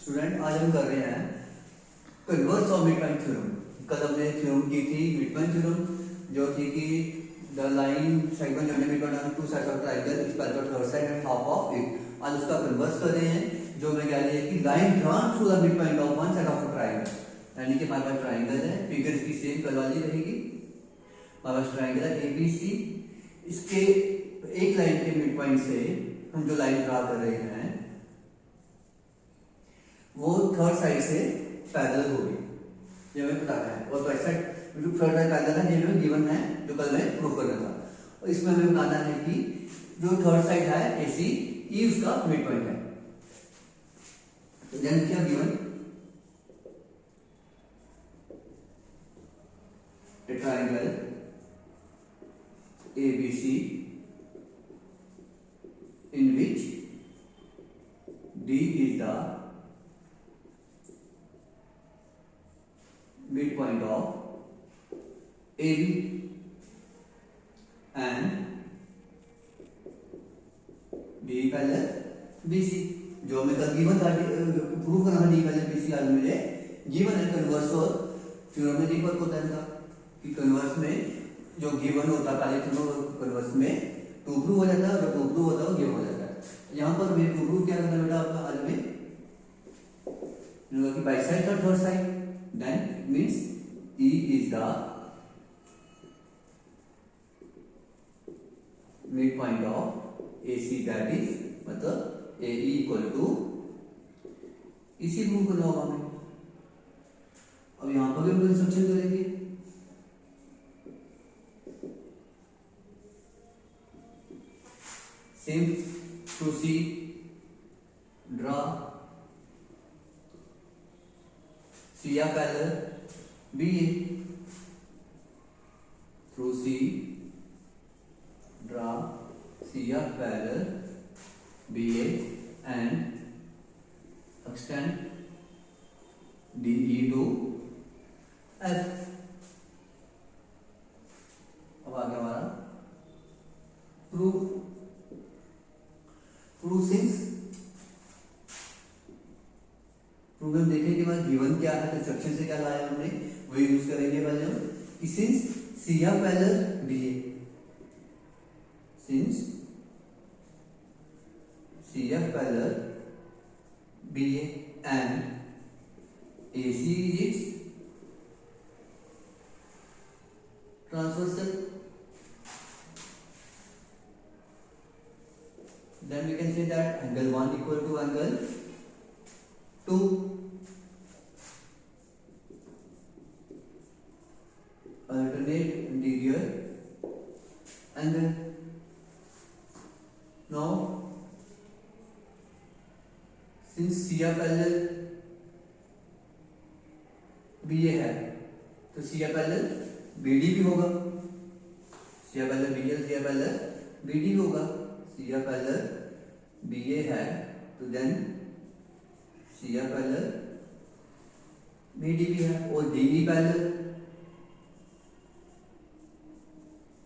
Student आज हम कर रहे हैं converse of mid point theorem. कल हमने थ्योरम की थी मिड पॉइंट थ्योरम जो थी कि द लाइन सेगमेंट जर्नी mid point on two sides of triangle is parallel to third side and half of it. आज उसका कन्वर्स कर रहे हैं जो मैं कह रही है कि line drawn through the mid point of one side of a triangle, यानी कि हमारे पास ट्रायंगल है, फिगर इसकी सेम कल वाली रहेगी। हमारे पास ट्रायंगल है ABC, इसके एक लाइन के मिड पॉइंट से हम जो लाइन ड्रा कर रहे हैं वो थर्ड साइड से पैरेलल होगी, ये हमें बताना है। और third side third side parallel है, ये हमें गिवन है जो कल मैं प्रूव करना था। और इसमें हमें बताना है कि जो थर्ड साइड है AC, ये उसका मिड पॉइंट है। तो देन क्या given, a triangle ABC in which D is the midpoint of AB and D parallel BC। जो मैं कल गिवन था प्रूव करना था D पैरेलल BC, आज मुझे गिवन है कन्वर्स और थ्योरम में फर्क होता है कि कन्वर्स में जो गिवन होता है पहले थ्योरम कन्वर्स में टू प्रूव हो जाता है, और टू प्रूव होता है वो गिवन हो जाता है। यहाँ पर मैं टू प्रूव क्या करना है बेटा आपका आज में कि बाई साइड और third side, then means E is the midpoint of AC, that is मतलब AE equal to इसी प्रूव करना होगा हमें। अब यहाँ पर भी हम कंस्ट्रक्शन करेंगे। Same to C draw CA parallel BA, through C draw CA parallel BA and extend DE to F। अब आ गया हमारा प्रूफ सिंस प्रूफ हम देखेंगे बाद गिवन क्या है, कंस्ट्रक्शन से क्या लाया हमने वही यूज करेंगे पहले हम कि since CA parallel BA, since CA parallel BA and AC is its transversal, then we can say that angle 1 equal to angle 2, alternate interior angle। Now since CA parallel BA है तो CA parallel BD भी होगा, CA parallel BA, CA parallel BD भी होगा। CA parallel BA है तो then CA parallel BD भी है, और DE पैरेलल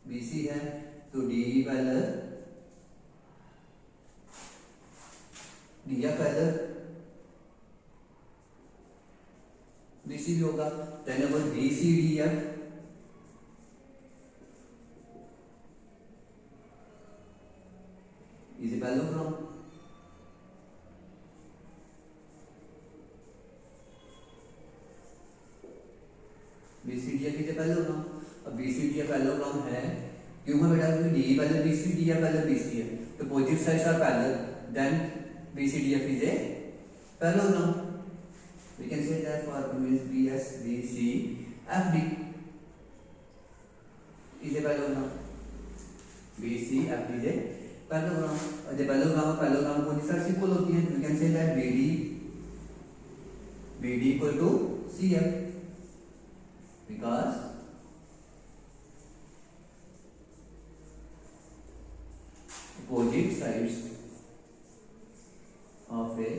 BC है तो DE parallel DF parallel BC भी होगा। Then about BCDF is a parallelogram. BCDF is a parallelogram. अब BCDF पैरेललोग्राम है क्यों है बेटा, क्योंकि DE parallel BC, DF parallel BC है तो positive sides are parallel, then BCDF is a parallelogram। We can say that for means BSBC FD is a parallelogram, BC FD is a parallelogram। और जब parallelogram को side equal होती है, we can say that BD equal to CF because opposite sides of a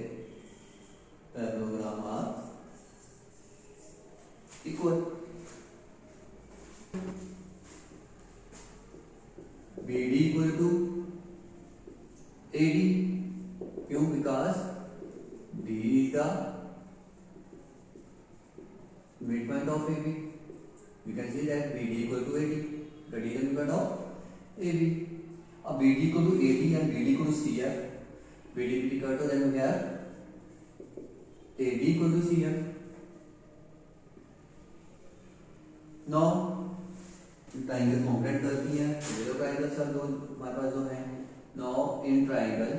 parallelogram are equal। BD equal to AD क्यों, because D is the midpoint of AB. We can say that BD equal to AD. That is the midpoint of AB. अब BD equal to AD and BD equal to CF. BD equal to, then we have AD equal to CF. Now triangle concrete करती है, ये दो triangle सब दो हमारे पास जो है. Now in triangle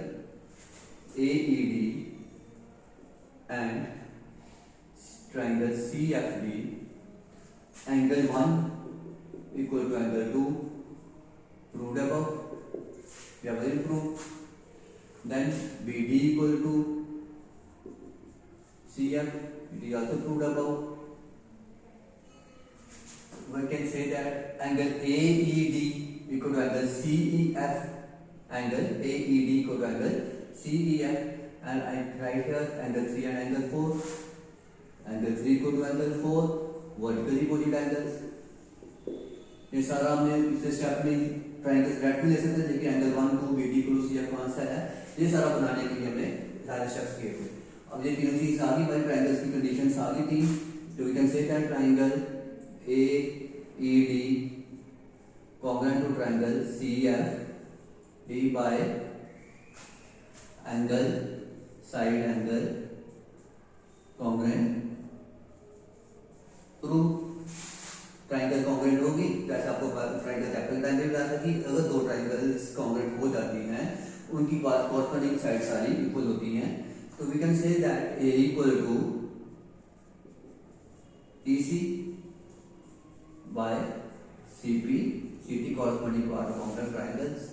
AED and triangle CFD, angle 1 equal to angle 2, proved above. We have already proved. Then BD equal to CF, it is also proved above. We can say that angle AED equal to angle CEF, angle AED equal to angle CEF, and I write here angle 3 and angle 4. Angle 3 equal to angle 4, vertically opposite angles. ये सारा हमने इस step में triangle direct भी ले सकते हैं, लेकिन angle 1 2 BD equal to CF कौन सा है, ये सारा बनाने के लिए हमने सारे स्टेप्स किए थे. अब ये तीनों चीज आ गई, हमारी ट्राइंगल्स की कंडीशंस आ गई थी. तो we can say that triangle AED congruent to triangle CFD by angle side angle congruent. Proof. Triangle congruent होगी, जैसे आपको ट्राइंगल चैप्टर ट्राइंगल बता सकी, अगर दो ट्राइंगल्स कॉन्ग्रुएंट हो जाती हैं, उनकी कॉरस्पॉन्डिंग साइड सारी इक्वल होती हैं, तो we can say that A equal to EC by CT corresponding part of congruent triangles.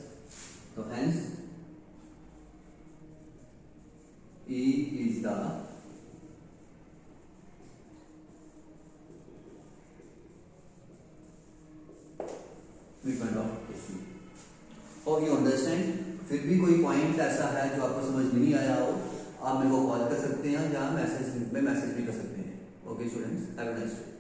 So hence E is the midpoint of AC. और you understand? फिर भी कोई पॉइंट ऐसा है जो आपको समझ नहीं आया हो, आप मेरे को कॉल कर सकते हैं, जहाँ मैसेज भी कर सकते हैं. Okay students, have a nice day.